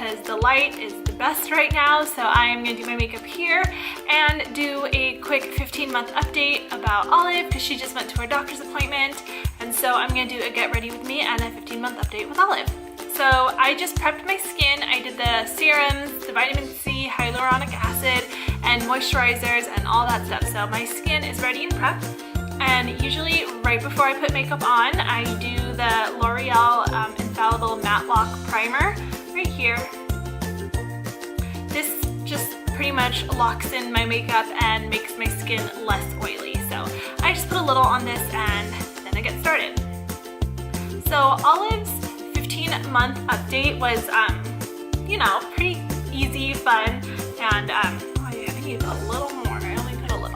because the light is the best right now. So I am going to do my makeup here and do a quick 15-month update about Olive because she just went to her doctor's appointment. And so I'm going to do a get ready with me and a 15-month update with Olive. So I just prepped my skin. I did the serums, the vitamin C, hyaluronic acid, and moisturizers and all that stuff. So my skin is ready and prepped. And usually right before I put makeup on, I do the L'Oreal Infallible Matte Lock Primer right here. This just pretty much locks in my makeup and makes my skin less oily. So I just put a little on this and then I get started. So Olive's 15-month update was, you know, pretty easy, fun, and I need a little more. I only put a little.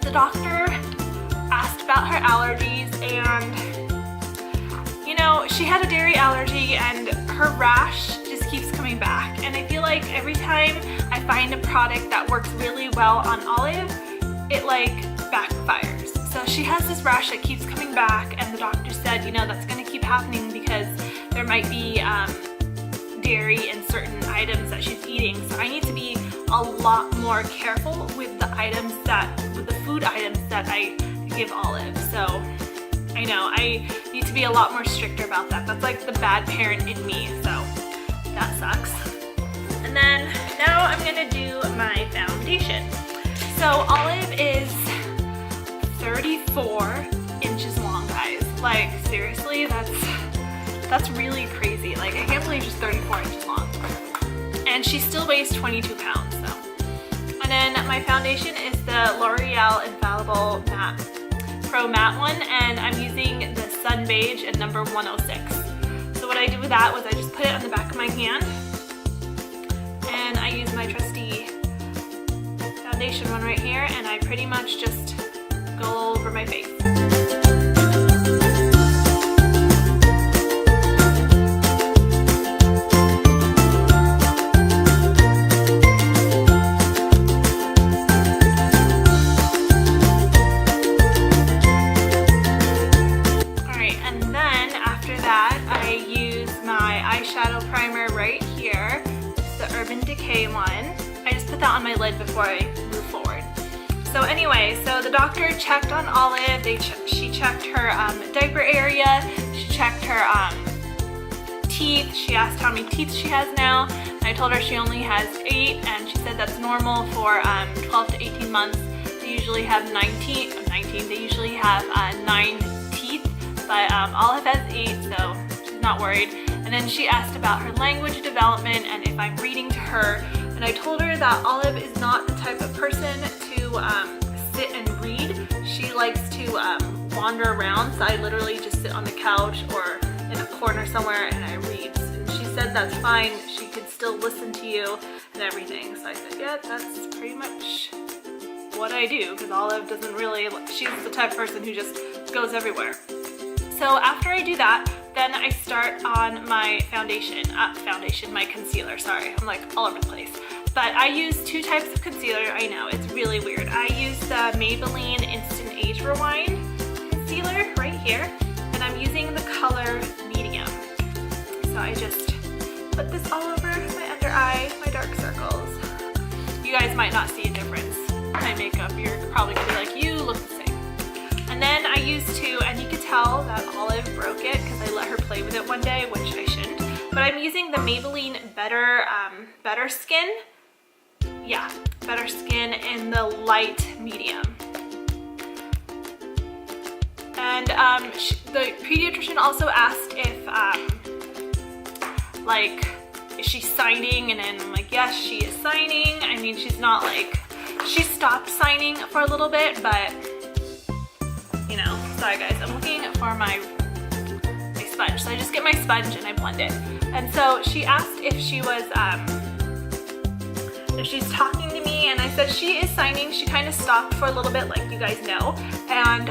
The doctor asked about her allergies, and you know, she had a dairy allergy and her rash just keeps coming back. And I feel like every time I find a product that works really well on Olive, it like backfires. So she has this rash that keeps coming back, and the doctor said, you know, that's going to keep happening because there might be dairy in certain items that she's eating. So I need to be a lot more careful with the items with the food items that I give Olive. So I know I need to be a lot more stricter about that. That's like the bad parent in me, so that sucks. And then now I'm gonna do my foundation. So Olive is 34 inches long, guys. Like seriously, that's really crazy. Like I can't believe she's 34 inches long. And she still weighs 22 pounds, so. And then my foundation is the L'Oreal Infallible Pro Matte one, and I'm using the Sun Beige in number 106. So what I did with that was I just put it on the back of my hand, and I use my trusty foundation one right here, and I pretty much just go all over my face. That on my lid before I move forward. So anyway, so the doctor checked on Olive. She checked her diaper area. She checked her teeth. She asked how many teeth she has now. I told her she only has 8, and she said that's normal for 12 to 18 months. They usually have 19. They usually have 9 teeth, but Olive has 8, so she's not worried. And then she asked about her language development and if I'm reading to her. And I told her that Olive is not the type of person to sit and read. She likes to wander around, so I literally just sit on the couch or in a corner somewhere and I read. And she said that's fine, she could still listen to you and everything. So I said, yeah, that's pretty much what I do, because Olive doesn't really, she's the type of person who just goes everywhere. So after I do that, then I start on my my concealer, sorry, I'm like all over the place. But I use 2 types of concealer. I know, it's really weird. I use the Maybelline Instant Age Rewind concealer right here, and I'm using the color medium. So I just put this all over my under eye, my dark circles. You guys might not see a difference in my makeup. You're probably gonna be like, you look the same. And then I used to, and you could tell that Olive broke it because I let her play with it one day, which I shouldn't. But I'm using the Maybelline Better Skin. Yeah, Better Skin in the light medium. And the pediatrician also asked if, like, is she signing? And then I'm like, yes, she is signing. I mean, she's not like, she stopped signing for a little bit, but you know, sorry guys, I'm looking for my sponge. So I just get my sponge and I blend it. And so she asked if she was, if she's talking to me, and I said she is signing. She kind of stopped for a little bit, like you guys know, and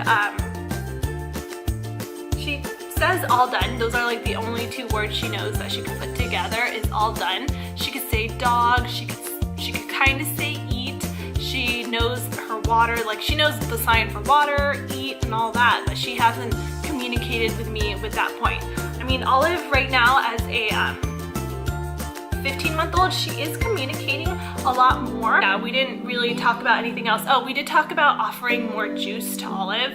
she says all done. Those are like the only 2 words she knows that she could put together is all done. She could say dog, she could kind of say eat. She knows her water, like she knows the sign for water, eat, and all that, but she hasn't communicated with me with that point. I'm mean, Olive right now as a 15-month-old, she is communicating a lot more. Yeah, we didn't really talk about anything else. Oh, we did talk about offering more juice to Olive,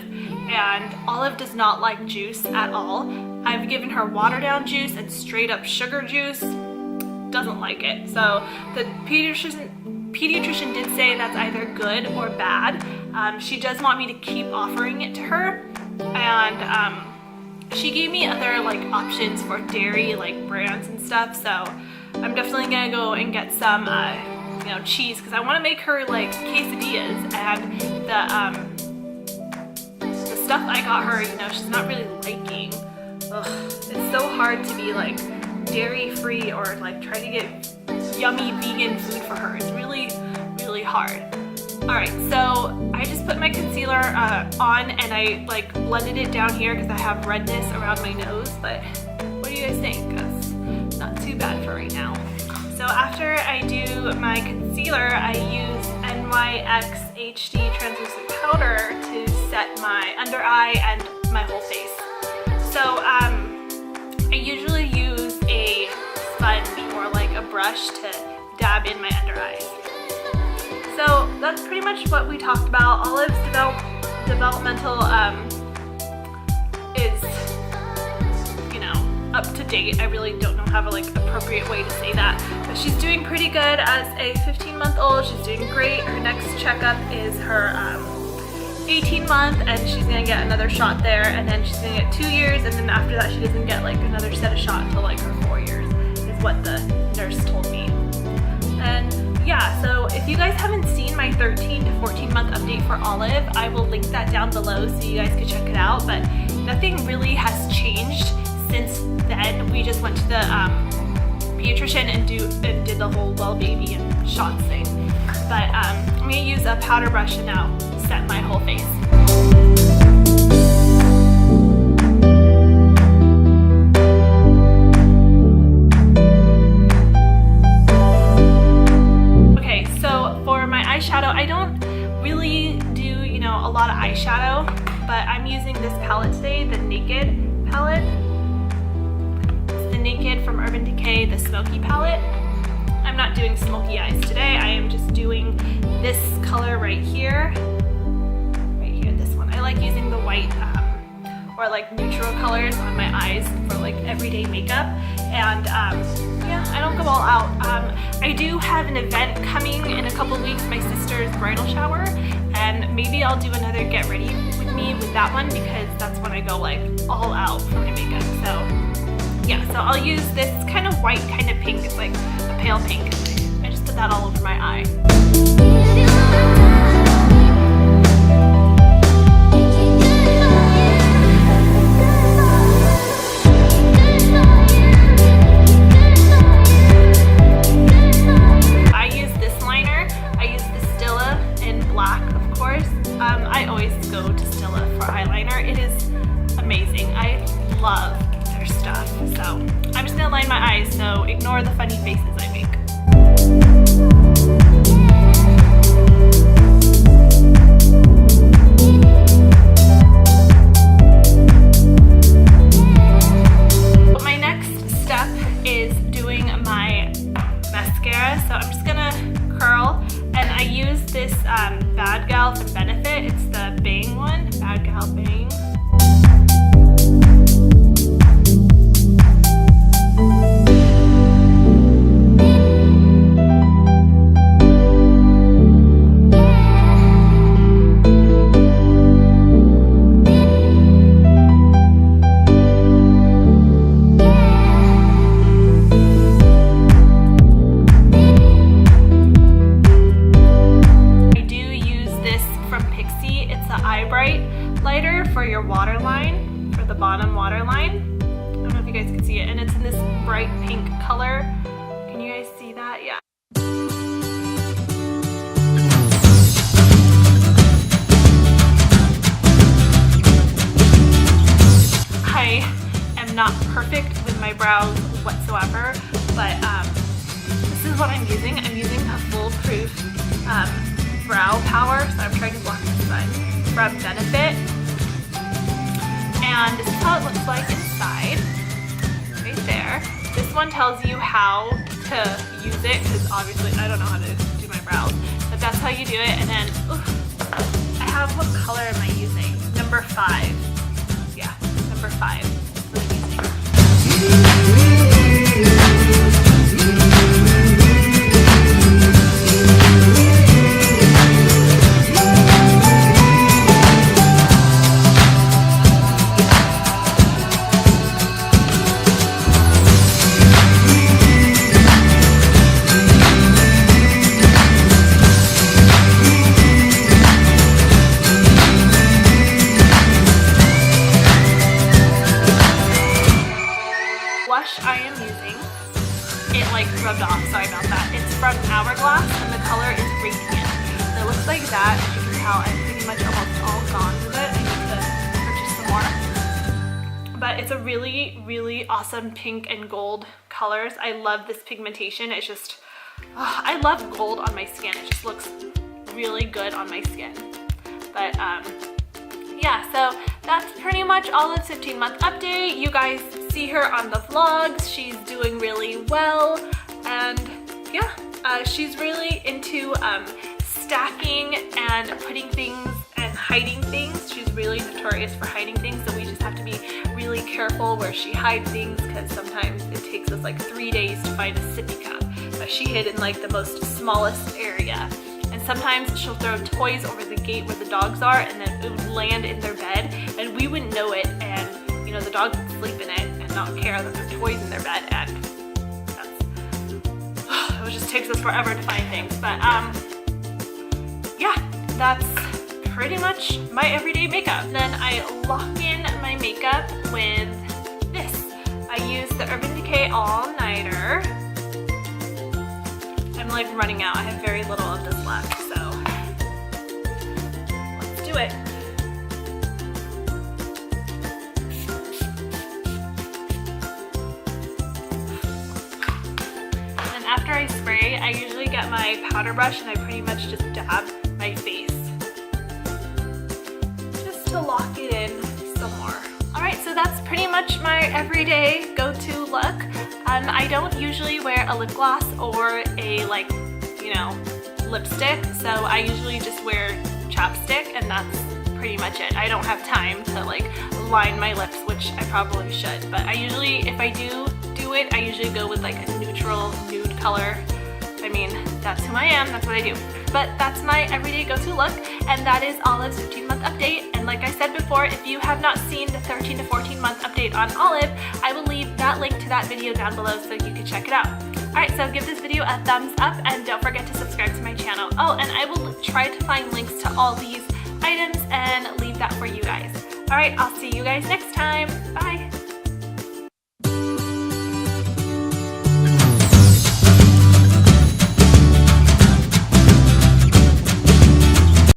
and Olive does not like juice at all. I've given her watered down juice and straight up sugar juice. Doesn't like it. So the pediatrician did say that's either good or bad. She does want me to keep offering it to her, and she gave me other like options for dairy like brands and stuff. So I'm definitely gonna go and get some you know, cheese, because I want to make her like quesadillas, and the stuff I got her, you know, she's not really liking. Ugh, it's so hard to be like dairy free or like try to get yummy vegan food for her. It's really, really hard. Alright, so I just put my concealer on, and I like blended it down here because I have redness around my nose, but what do you guys think? That's not too bad for right now. So after I do my concealer, I use NYX HD translucent powder to set my under eye and my whole face. So I usually use a sponge or like a brush to dab in my under eyes. So that's pretty much what we talked about. Olive's developmental is, you know, up to date. I really don't know how a like appropriate way to say that, but she's doing pretty good as a 15-month-old. She's doing great. Her next checkup is her 18-month, and she's gonna get another shot there, and then she's gonna get 2 years, and then after that she doesn't get like another set of shot until like her 4 years, is what the nurse told me. And yeah, so if you guys haven't seen my 13 to 14 month update for Olive, I will link that down below so you guys can check it out. But nothing really has changed since then. We just went to the pediatrician and did the whole well baby and shots thing. But I'm gonna use a powder brush to now set my whole face. Okay, so for my eyeshadow, I don't really do, you know, a lot of eyeshadow, but I'm using this palette today, the Naked palette. It's the Naked from Urban Decay, the Smoky palette. I'm not doing smoky eyes today. I am just doing this color right here. I like using the white or like neutral colors on my eyes for like everyday makeup, and yeah, I don't go all out. I do have an event coming in a couple weeks, my sister's bridal shower, and maybe I'll do another get ready with me with that one, because that's when I go like all out for my makeup. So yeah, so I'll use this kind of white, kind of pink. It's like a pale pink. I just put that all over my eye. I always go to Stila for eyeliner. It is amazing. I love their stuff. So I'm just gonna line my eyes, so ignore the funny faces I make. My next step is doing my mascara. So I'm just gonna curl, and I use this Bad Gal from Benefit. It's the Bang one, Bad Gal Bang. For your waterline, for the bottom waterline. I don't know if you guys can see it, and it's in this bright pink color. Can you guys see that? Yeah. I am not perfect with my brows whatsoever, but this is what I'm using. I'm using a foolproof brow power, so I'm trying to block the sun, from Benefit. And this is how it looks like inside. there. This one tells you how to use it, because obviously I don't know how to do my brows, but that's how you do it. And then, I have, what color am I using? Number 5. Yeah, number 5 is what I'm I am using, it like rubbed off, sorry about that. It's from Hourglass and the color is Radiant. And it looks like that. As you can tell, I'm pretty much almost all gone with it. I need to purchase some more. But it's a really, really awesome pink and gold colors. I love this pigmentation. It's just, I love gold on my skin. It just looks really good on my skin. But yeah, so that's pretty much Olive's 15-month update. You guys see her on the vlogs. She's doing really well, and yeah, she's really into stacking and putting things and hiding things. She's really notorious for hiding things, so we just have to be really careful where she hides things, because sometimes it takes us like 3 days to find a sippy cup, but she hid in like the most smallest area. And sometimes she'll throw toys over the gate where the dogs are, and then it would land in their bed, and we wouldn't know it, and you know, the dogs would sleep in it and not care that there are toys in their bed, and that's, it just takes us forever to find things. But yeah, that's pretty much my everyday makeup. Then I lock in my makeup with this. I use the Urban Decay All Nighter. I'm like running out. I have very little of this left, so let's do it. And after I spray, I usually get my powder brush and I pretty much just dab my face just to lock it in some more. Alright, so that's pretty much my everyday go-to look. I don't usually wear a lip gloss or a, like, you know, lipstick, so I usually just wear chapstick, and that's pretty much it. I don't have time to like line my lips, which I probably should, but I usually, if I do it, I usually go with like a neutral nude color. I mean, that's who I am, that's what I do. But that's my everyday go-to look, and that is Olive's 15-month update. And like I said before, if you have not seen the 13 to 14-month update on Olive, I will leave that link to that video down below so you can check it out. Alright, so give this video a thumbs up, and don't forget to subscribe to my channel. Oh, and I will try to find links to all these items and leave that for you guys. Alright, I'll see you guys next time. Bye!